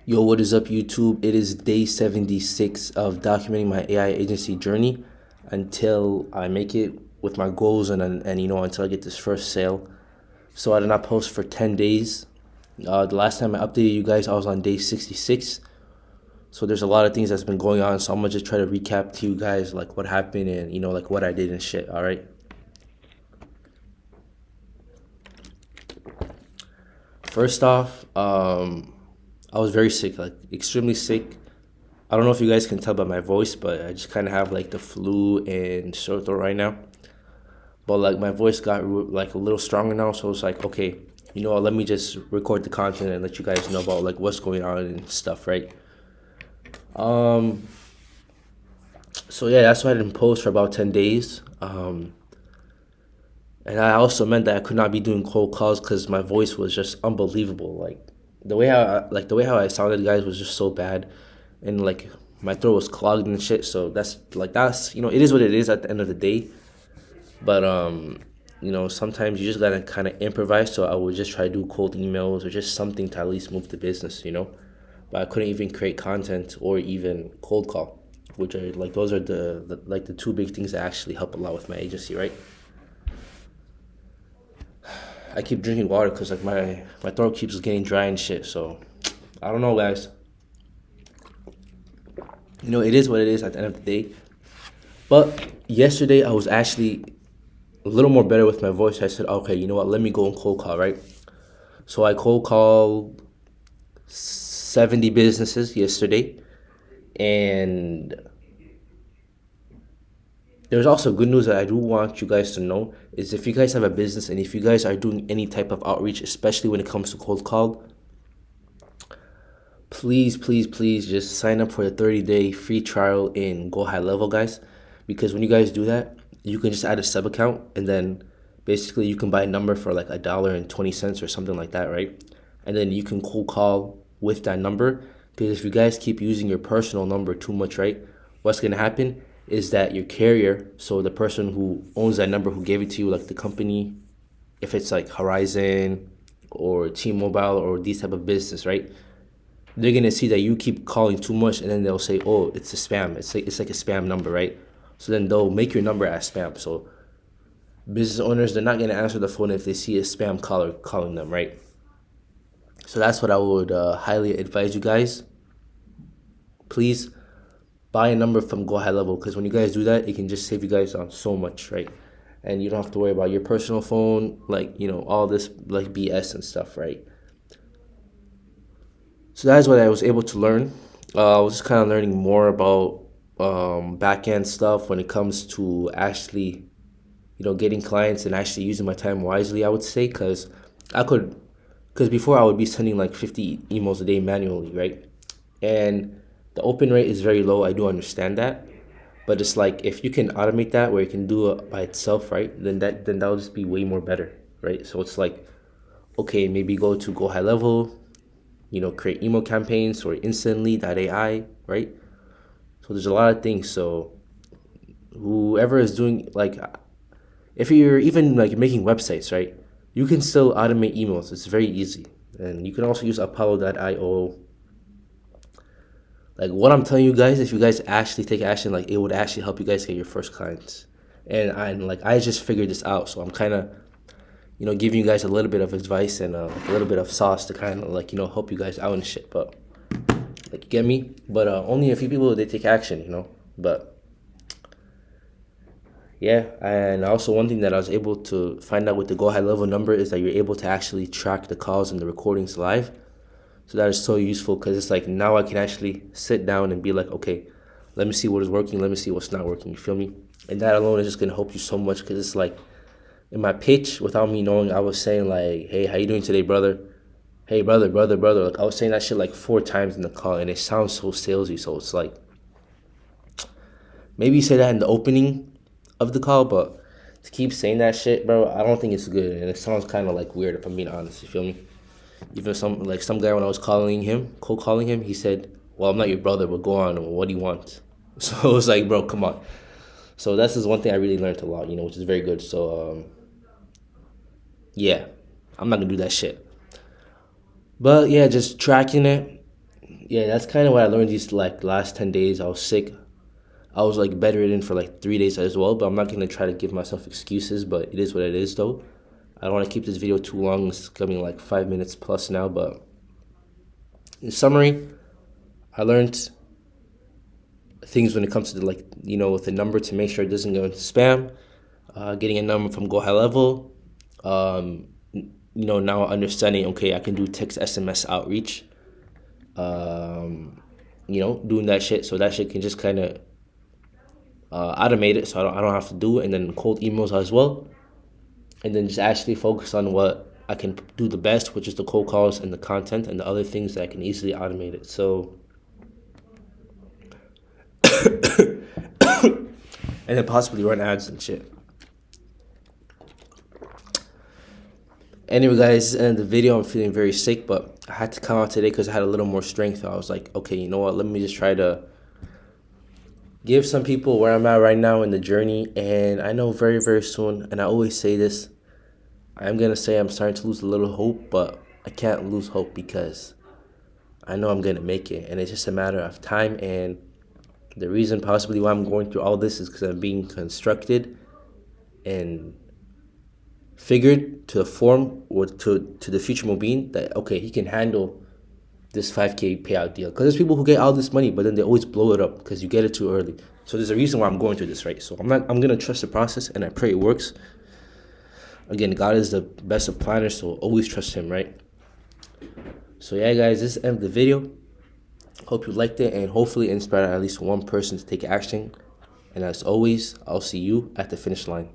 Yo, what is up, YouTube? It is day 76 of documenting my AI agency journey until I make it with my goals and until I get this first sale. So I did not post for 10 days. The last time I updated you guys, I was on day 66. So there's a lot of things that's been going on. So I'm gonna just try to recap to you guys like what happened and like what I did and shit. All right. First off, I was very sick, like extremely sick. I don't know if you guys can tell by my voice, but I just kind of have like the flu and sore throat right now. But like my voice got like a little stronger now, so it's like okay, you know what? Let me just record the content and let you guys know about like what's going on and stuff, right? Um. So yeah, that's why I didn't post for about 10 days. And I also meant that I could not be doing cold calls because my voice was just unbelievable. Like the way how I sounded, guys, was just so bad, and like my throat was clogged and shit. So that's it is what it is at the end of the day. But sometimes you just gotta kind of improvise. So I would just try to do cold emails or just something to at least move the business. But I couldn't even create content or even cold call, which are like those are the two big things that actually help a lot with my agency, right? I keep drinking water because like my throat keeps getting dry and shit. So I don't know, guys. It is what it is at the end of the day. But yesterday I was actually a little more better with my voice. I said, okay, you know what? Let me go and cold call, right? So I cold called 70 businesses yesterday, and there's also good news that I do want you guys to know is if you guys have a business and if you guys are doing any type of outreach, especially when it comes to cold call, please, please, please just sign up for the 30-day free trial in Go High Level, guys. Because when you guys do that, you can just add a sub account and then basically you can buy a number for like $1.20 or something like that, right? And then you can cold call with that number. Because if you guys keep using your personal number too much, right? What's gonna happen is that your carrier, so the person who owns that number, who gave it to you, like the company, if it's like Horizon or T-Mobile or these type of business, right? They're gonna see that you keep calling too much, and then they'll say, "Oh, it's a spam. It's like a spam number, right?" So then they'll make your number as spam. So business owners, they're not gonna answer the phone if they see a spam caller calling them, right? So that's what I would highly advise you guys. Please buy a number from Go High Level because when you guys do that, it can just save you guys on so much, right? And you don't have to worry about your personal phone, like all this like BS and stuff, right? So that's what I was able to learn. I was just kind of learning more about back end stuff when it comes to actually, getting clients and actually using my time wisely. I would say I could, because before I would be sending like 50 emails a day manually, right? And the open rate is very low. I do understand that, but it's like if you can automate that where you can do it by itself, right? Then that'll just be way more better, right? So it's like okay, maybe go high level, create email campaigns or instantly.ai, right? So there's a lot of things. So whoever is doing like, if you're even like making websites, right? You can still automate emails. It's very easy. And you can also use Apollo.io. Like what I'm telling you guys, if you guys actually take action, like it would actually help you guys get your first clients. And I just figured this out. So I'm kind of giving you guys a little bit of advice and a little bit of sauce to kind of like help you guys out and shit. But like you get me. But only a few people they take action. But yeah, and also one thing that I was able to find out with the Go High Level number is that you're able to actually track the calls and the recordings live. So that is so useful because it's like now I can actually sit down and be like, okay, let me see what is working, let me see what's not working. You feel me? And that alone is just gonna help you so much because it's like in my pitch, without me knowing, I was saying like, "Hey, how you doing today, brother? Hey, brother, brother, brother." Like I was saying that shit like 4 times in the call, and it sounds so salesy. So it's like maybe you say that in the opening of the call, but to keep saying that shit, bro, I don't think it's good, and it sounds kind of like weird if I'm being honest. You feel me? Even some guy when I was cold calling him, he said, "Well, I'm not your brother, but go on. What do you want?" So it was like, bro, come on. So that's just one thing I really learned a lot, which is very good. So yeah, I'm not gonna do that shit. But yeah, just tracking it. yeah, that's kind of what I learned these like last 10 days. I was sick. I was like bedridden for like 3 days as well, but I'm not gonna try to give myself excuses. But it is what it is, though. I don't want to keep this video too long. It's coming like 5 minutes plus now. But in summary, I learned things when it comes to like with the number to make sure it doesn't go into spam. Getting a number from Go High Level. Now understanding, okay, I can do text SMS outreach. Doing that shit, so that shit can just kind of automate it, so I don't have to do it. And then cold emails as well, and then just actually focus on what I can do the best, which is the cold calls and the content and the other things that I can easily automate it. So, and then possibly run ads and shit. Anyway, guys, this is the end of the video. I'm feeling very sick, but I had to come out today because I had a little more strength. I was like, okay, you know what? Let me just try to give some people where I'm at right now in the journey. And I know very, very soon, and I always say this, I'm going to say I'm starting to lose a little hope, but I can't lose hope because I know I'm going to make it. And it's just a matter of time. And the reason possibly why I'm going through all this is because I'm being constructed and figured to the form or to the future Mobeen that, okay, he can handle this 5K payout deal. Because there's people who get all this money, but then they always blow it up because you get it too early. So there's a reason why I'm going through this, right? So I'm going to trust the process, and I pray it works. Again, God is the best of planners, so always trust him, right? So yeah, guys, this is the end of the video. Hope you liked it, and hopefully inspire at least one person to take action. And as always, I'll see you at the finish line.